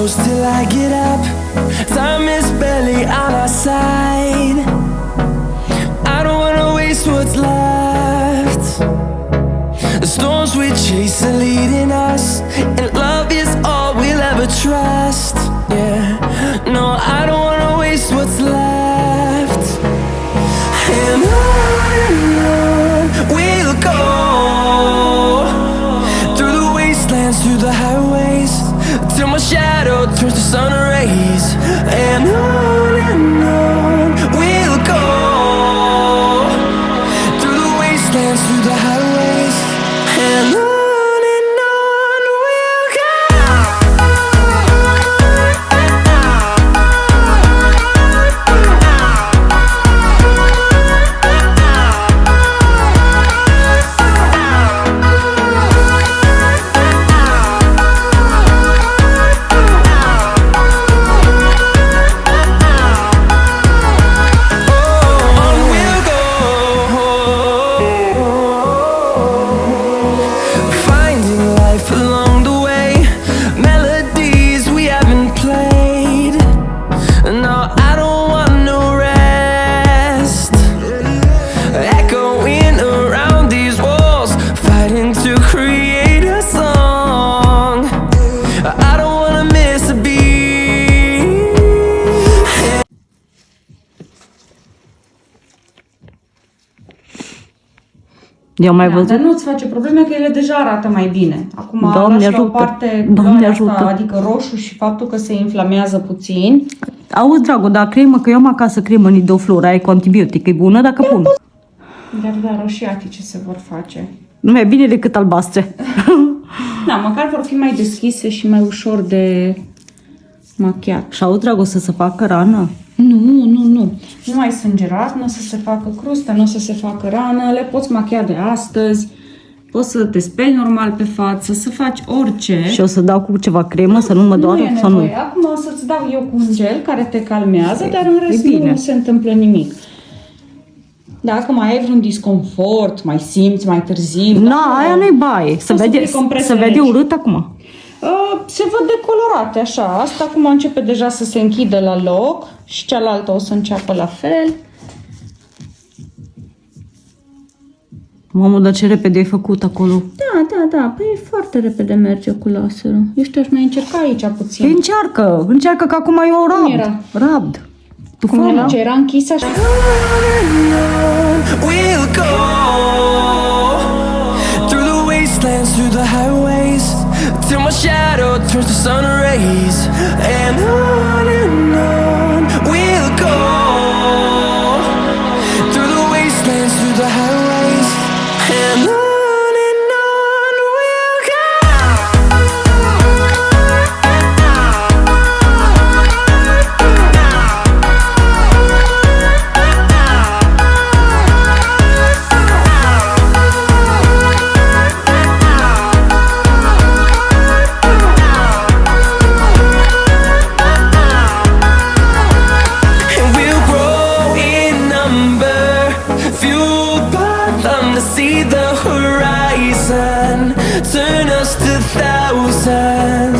close till I get up. Time is barely on our side. I don't wanna waste what's left. The storms we chase are leading us, and love is all we'll ever trust. Yeah, no, I don't wanna waste what's left. And on we'll go, through the wastelands, through the highways, till my shadow turns to sun rays. And on we'll go, through the wastelands, through the highways, and on we'll go. Eu mai văzut. Dar nu-ți face probleme că ele deja arată mai bine. Acum Doamne lași la o ajută. parte Doamne asta, ajută. adică roșu și faptul că se inflamează puțin. Auzi, dragă, dar cremă, că eu am acasă cremă Nidoflora, aia cu antibiotic, e bună dacă pun. Dar roșiatice se vor face. Nu mai bine decât albastre. Da, măcar vor fi mai deschise și mai ușor de machiat. Și auzi, dragă, o să se facă rană? Nu. Nu mai sângerat, nu o să se facă crustă, nu o să se facă rană, le poți machia de astăzi, poți să te speli normal pe față, să faci orice. Și o să dau cu ceva cremă să nu mă doară? Nu e sau nu? nevoie. Acum o să-ți dau eu cu un gel care te calmează, dar în rest bine. nu se întâmplă nimic. Dacă mai ai vreun disconfort, mai simți mai târziu... Nu, aia nu-i baie. Se vede urât acum. Se văd decolorate așa. Asta acum începe deja să se închidă la loc și cealaltă o să înceapă la fel. Mamă, dar ce repede ai făcut acolo. Da. Păi foarte repede merge cu laserul. Eu știu, aș mai încerca aici puțin. Păi încearcă că acum eu Cum era? rabd. Tu Cum era? Ce era închisă așa? We'll go through the wastelands, through the highways, till my shadow turns to sun rays. And on we'll go through the wastelands, through the highways, and on we'll go. See the horizon turn us to thousands.